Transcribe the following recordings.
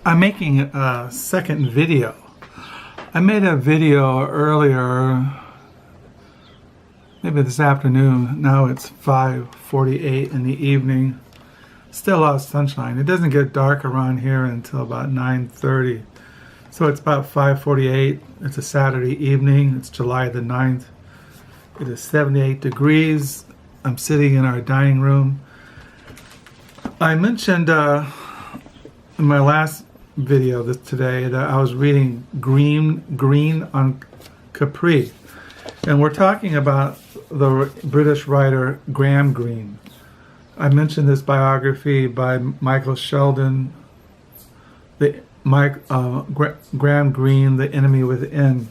I'm making a second video. I made a video earlier, maybe this afternoon. Now it's 5:48 in the evening. Still a lot of sunshine. It doesn't get dark around here until about 9:30. So it's about 5:48. It's a Saturday evening. It's July the 9th. It is 78 degrees. I'm sitting in our dining room. I mentioned in my last video today that I was reading Green on Capri. And we're talking about the British writer Graham Greene. I mentioned this biography by Michael Sheldon, Graham Greene, The Enemy Within,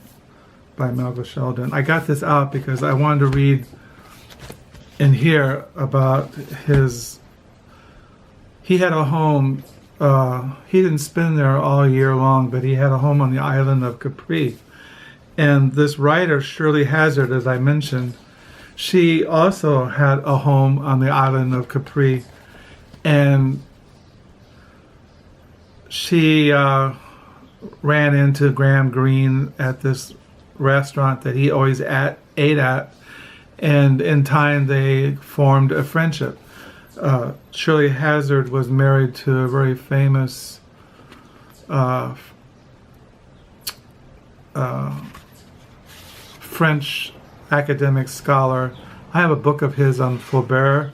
by Michael Sheldon. I got this out because I wanted to read and hear about he had a home. He didn't spend there all year long, but he had a home on the island of Capri. And this writer, Shirley Hazard, as I mentioned, she also had a home on the island of Capri. And she ran into Graham Greene at this restaurant that he always ate at. And in time, they formed a friendship. Shirley Hazard was married to a very famous French academic scholar. I have a book of his on Flaubert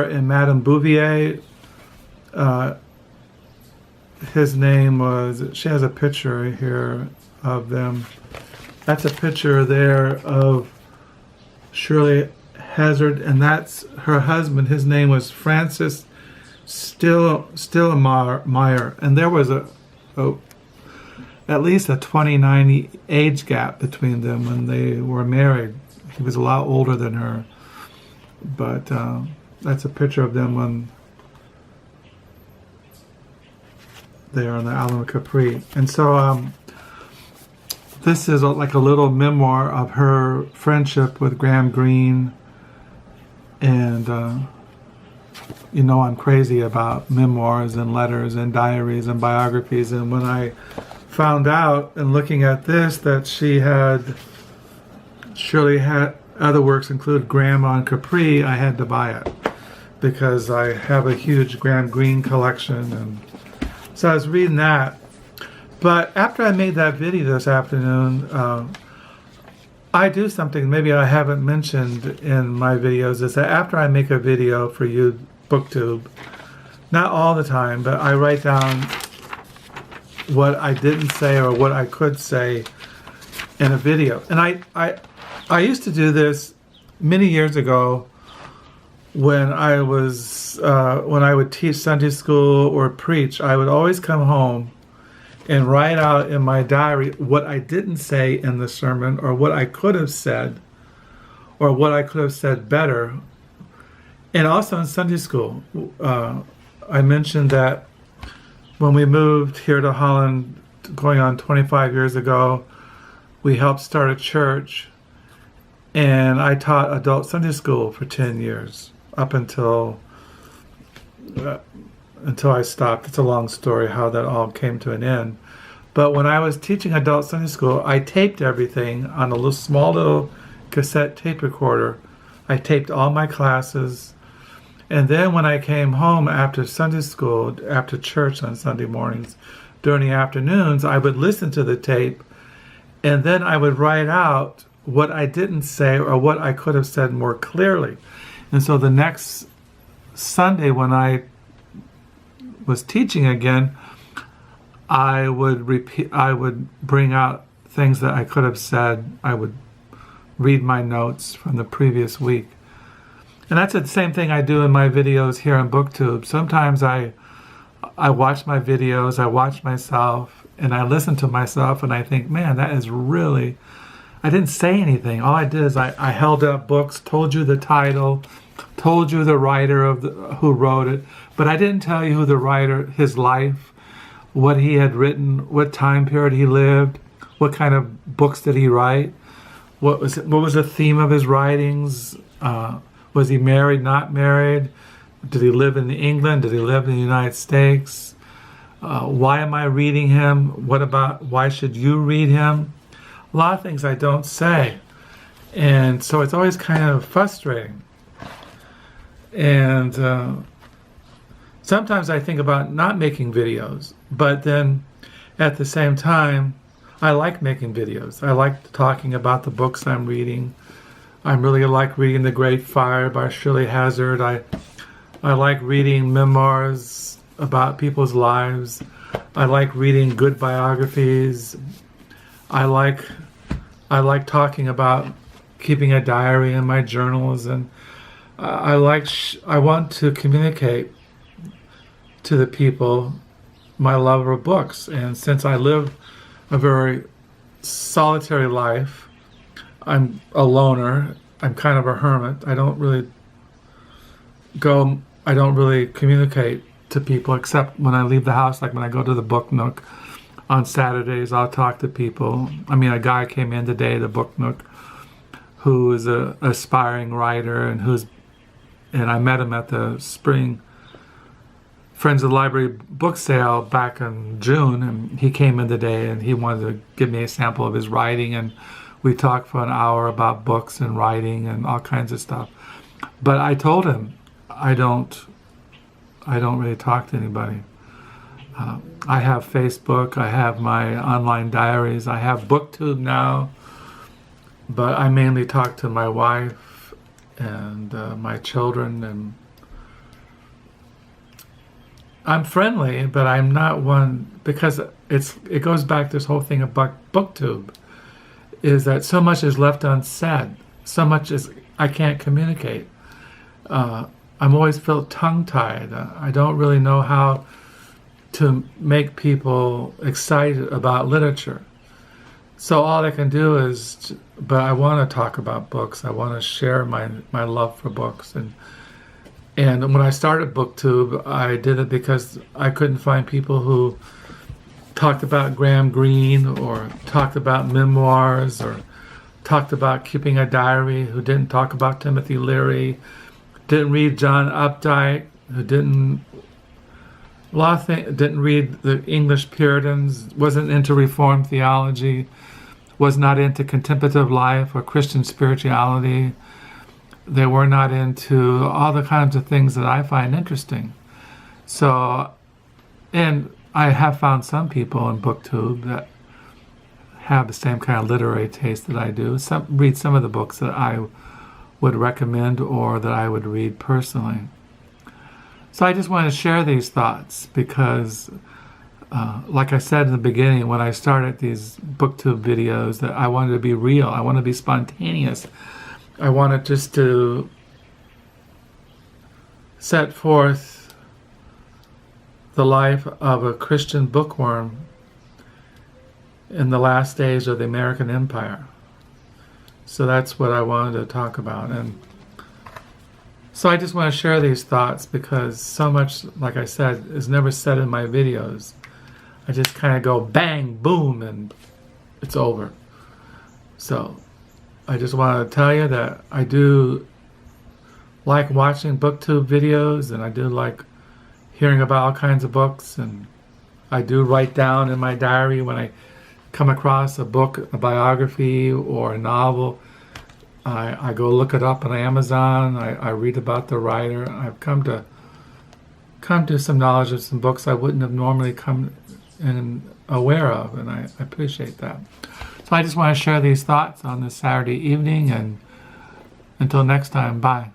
and Madame Bouvier. His name was, she has a picture here of them. That's a picture there of Shirley Hazard, and that's her husband. His name was Francis Stillmeyer, and there was at least a 29 age gap between them when they were married. He was a lot older than her, but that's a picture of them when they are on the island of Capri. And so this is like a little memoir of her friendship with Graham Greene. And you know, I'm crazy about memoirs and letters and diaries and biographies. And when I found out in looking at this that Shirley had other works include Graham on Capri, I had to buy it because I have a huge Graham Greene collection. And so I was reading that. But after I made that video this afternoon, I do something maybe I haven't mentioned in my videos, is that after I make a video for you, BookTube, not all the time, but I write down what I didn't say or what I could say in a video. And I used to do this many years ago when I would teach Sunday school or preach. I would always come home and write out in my diary what I didn't say in the sermon, or what I could have said, or what I could have said better. And also in Sunday school, I mentioned that when we moved here to Holland, going on 25 years ago, we helped start a church, and I taught adult Sunday school for 10 years, up until I stopped. It's a long story how that all came to an end. But when I was teaching adult Sunday school, I taped everything on a small little cassette tape recorder. I taped all my classes. And then when I came home after Sunday school, after church on Sunday mornings, during the afternoons, I would listen to the tape, and then I would write out what I didn't say or what I could have said more clearly. And so the next Sunday when I was teaching again, I would bring out things that I could have said. I would read my notes from the previous week. And that's the same thing I do in my videos here on BookTube. Sometimes I watch my videos, I watch myself, and I listen to myself, and I think, man, that is really, I didn't say anything. All I did is I held up books, told you the title, told you the writer who wrote it, but I didn't tell you who the writer, his life, what he had written, what time period he lived, what kind of books did he write, what was the theme of his writings, was he married, not married, did he live in England, did he live in the United States, Why am I reading him? Why should you read him? A lot of things I don't say. And so it's always kind of frustrating. And sometimes I think about not making videos, but then at the same time, I like making videos. I like talking about the books I'm reading. I really like reading The Great Fire by Shirley Hazard. I like reading memoirs about people's lives. I like reading good biographies. I like talking about keeping a diary in my journals, and I want to communicate to the people my love of books. And since I live a very solitary life, I'm a loner. I'm kind of a hermit. I don't really communicate to people except when I leave the house, like when I go to the Book Nook. On Saturdays, I'll talk to people. I mean, a guy came in today, the Book Nook, who is an aspiring writer, and I met him at the spring Friends of the Library book sale back in June, and he came in today and he wanted to give me a sample of his writing, and we talked for an hour about books and writing and all kinds of stuff. But I told him I don't really talk to anybody. I have Facebook, I have my online diaries, I have BookTube now, but I mainly talk to my wife and my children, and I'm friendly, but I'm not one, because it goes back to this whole thing about BookTube, is that so much is left unsaid, so much is I can't communicate. I'm always felt tongue-tied. I don't really know how to make people excited about literature. So all I can do is, but I want to talk about books. I want to share my love for books. And when I started BookTube, I did it because I couldn't find people who talked about Graham Greene or talked about memoirs or talked about keeping a diary, who didn't talk about Timothy Leary, didn't read John Updike, who didn't read the English Puritans, wasn't into Reformed theology, was not into contemplative life or Christian spirituality. They were not into all the kinds of things that I find interesting. So, and I have found some people in BookTube that have the same kind of literary taste that I do. Read some of the books that I would recommend or that I would read personally. So I just want to share these thoughts because, like I said in the beginning, when I started these BookTube videos, that I wanted to be real. I want to be spontaneous. I wanted just to set forth the life of a Christian bookworm in the last days of the American Empire. So that's what I wanted to talk about. And so I just want to share these thoughts because so much, like I said, is never said in my videos. I just kind of go bang, boom, and it's over. So I just want to tell you that I do like watching BookTube videos, and I do like hearing about all kinds of books, and I do write down in my diary when I come across a book, a biography, or a novel. I go look it up on Amazon. I read about the writer. I've come to some knowledge of some books I wouldn't have normally come in aware of, and I appreciate that. So I just want to share these thoughts on this Saturday evening, and until next time, bye.